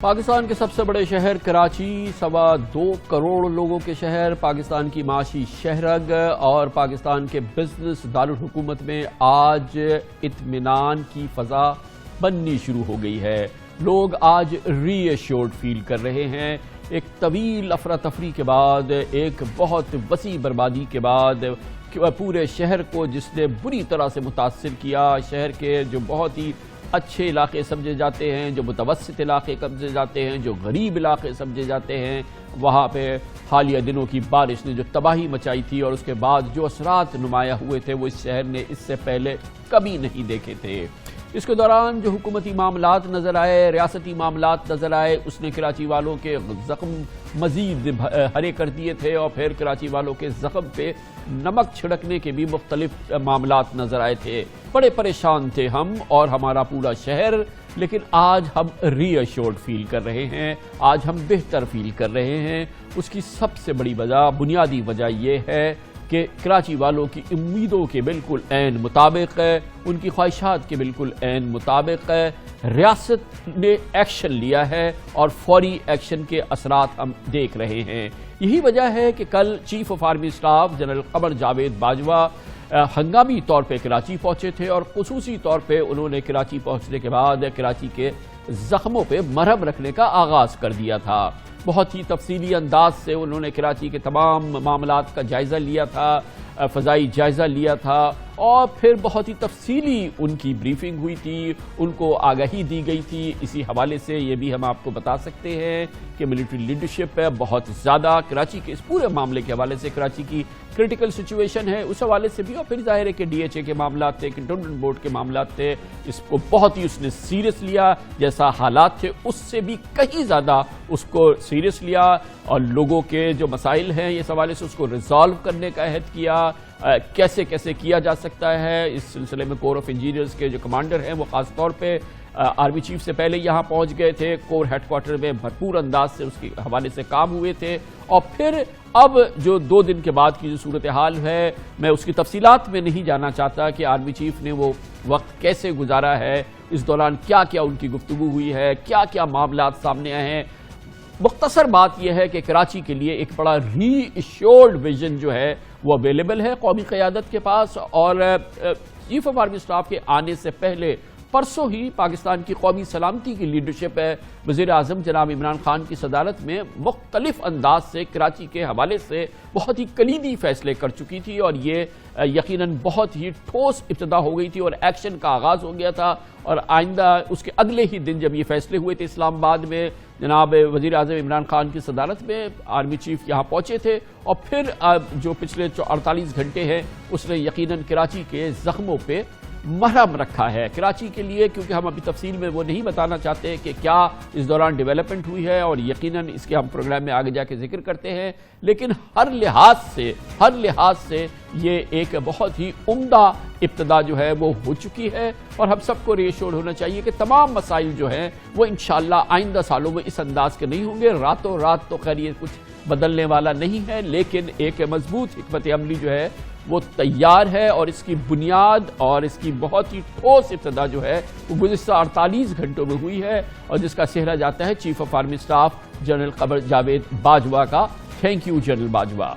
پاکستان کے سب سے بڑے شہر کراچی، 2.25 کروڑ لوگوں کے شہر، پاکستان کی معاشی شہرگ اور پاکستان کے بزنس دارالحکومت میں آج اطمینان کی فضا بننی شروع ہو گئی ہے۔ لوگ آج ری ایشورڈ فیل کر رہے ہیں۔ ایک طویل افراتفری کے بعد، ایک بہت وسیع بربادی کے بعد، پورے شہر کو جس نے بری طرح سے متاثر کیا، شہر کے جو بہت ہی اچھے علاقے سمجھے جاتے ہیں، جو متوسط علاقے سمجھے جاتے ہیں، جو غریب علاقے سمجھے جاتے ہیں، وہاں پہ حالیہ دنوں کی بارش نے جو تباہی مچائی تھی اور اس کے بعد جو اثرات نمایاں ہوئے تھے وہ اس شہر نے اس سے پہلے کبھی نہیں دیکھے تھے۔ اس کے دوران جو حکومتی معاملات نظر آئے، ریاستی معاملات نظر آئے، اس نے کراچی والوں کے زخم مزید ہرے کر دیے تھے اور پھر کراچی والوں کے زخم پہ نمک چھڑکنے کے بھی مختلف معاملات نظر آئے تھے۔ بڑے پریشان تھے ہم اور ہمارا پورا شہر، لیکن آج ہم ری ایشورڈ فیل کر رہے ہیں، آج ہم بہتر فیل کر رہے ہیں۔ اس کی سب سے بڑی وجہ، بنیادی وجہ یہ ہے کہ کراچی والوں کی امیدوں کے بالکل عین مطابق ہے، ان کی خواہشات کے بالکل عین مطابق ہے، ریاست نے ایکشن لیا ہے اور فوری ایکشن کے اثرات ہم دیکھ رہے ہیں۔ یہی وجہ ہے کہ کل chief of army staff general Qamar Javed Bajwa ہنگامی طور پہ کراچی پہنچے تھے اور خصوصی طور پہ انہوں نے کراچی پہنچنے کے بعد کراچی کے زخموں پہ مرہم رکھنے کا آغاز کر دیا تھا۔ بہت ہی تفصیلی انداز سے انہوں نے کراچی کے تمام معاملات کا جائزہ لیا تھا، فضائی جائزہ لیا تھا اور پھر بہت ہی تفصیلی ان کی بریفنگ ہوئی تھی، ان کو آگاہی دی گئی تھی۔ اسی حوالے سے یہ بھی ہم آپ کو بتا سکتے ہیں کہ ملٹری لیڈرشپ ہے بہت زیادہ کراچی کے اس پورے معاملے کے حوالے سے، کراچی کی کرٹیکل سچویشن ہے اس حوالے سے بھی، اور پھر ظاہر ہے کہ ڈی ایچ اے کے معاملات تھے، کنٹونمنٹ بورڈ کے معاملات تھے، اس کو بہت ہی اس نے سیریس لیا، جیسا حالات تھے اس سے بھی کہیں زیادہ اس کو سیریس لیا اور لوگوں کے جو مسائل ہیں اس حوالے سے اس کو ریزالو کرنے کا عہد کیا۔ کیسے کیسے کیا جا سکتا ہے اس سلسلے میں کور آف انجینئرز کے جو کمانڈر ہیں وہ خاص طور پہ آرمی چیف سے پہلے یہاں پہنچ گئے تھے، کور ہیڈ کوارٹر میں بھرپور انداز سے اس کے حوالے سے کام ہوئے تھے، اور پھر اب جو 2 دن کے بعد کی جو صورتحال ہے میں اس کی تفصیلات میں نہیں جانا چاہتا کہ آرمی چیف نے وہ وقت کیسے گزارا ہے، اس دوران کیا کیا ان کی گفتگو ہوئی ہے، کیا کیا معاملات سامنے آئے ہیں۔ مختصر بات یہ ہے کہ کراچی کے لیے ایک بڑا ری ایشورڈ ویژن جو ہے وہ اویلیبل ہے قومی قیادت کے پاس، اور چیف آف آرمی اسٹاف کے آنے سے پہلے پرسوں ہی پاکستان کی قومی سلامتی کی لیڈرشپ ہے وزیر اعظم جناب عمران خان کی صدارت میں مختلف انداز سے کراچی کے حوالے سے بہت ہی کلیدی فیصلے کر چکی تھی، اور یہ یقیناً بہت ہی ٹھوس ابتدا ہو گئی تھی اور ایکشن کا آغاز ہو گیا تھا۔ اور آئندہ اس کے اگلے ہی دن جب یہ فیصلے ہوئے تھے اسلام آباد میں، جناب وزیر اعظم عمران خان کی صدارت میں آرمی چیف یہاں پہنچے تھے، اور پھر جو پچھلے 48 گھنٹے ہیں اس نے یقیناً کراچی کے زخموں پہ مرہم رکھا ہے کراچی کے لیے، کیونکہ ہم ابھی تفصیل میں وہ نہیں بتانا چاہتے کہ کیا اس دوران ڈیولپمنٹ ہوئی ہے، اور یقیناً اس کے ہم پروگرام میں آگے جا کے ذکر کرتے ہیں، لیکن ہر لحاظ سے یہ ایک بہت ہی عمدہ ابتدا جو ہے وہ ہو چکی ہے، اور ہم سب کو ری ایشورڈ ہونا چاہیے کہ تمام مسائل جو ہیں وہ انشاءاللہ آئندہ سالوں میں اس انداز کے نہیں ہوں گے۔ راتوں رات تو خیر یہ کچھ بدلنے والا نہیں ہے، لیکن ایک مضبوط حکمت عملی جو ہے وہ تیار ہے، اور اس کی بنیاد اور اس کی بہت ہی ٹھوس ابتدا جو ہے وہ گزشتہ 48 گھنٹوں میں ہوئی ہے، اور جس کا سہرا جاتا ہے chief of army staff general Qamar Javed Bajwa کا۔ Thank you general Bajwa.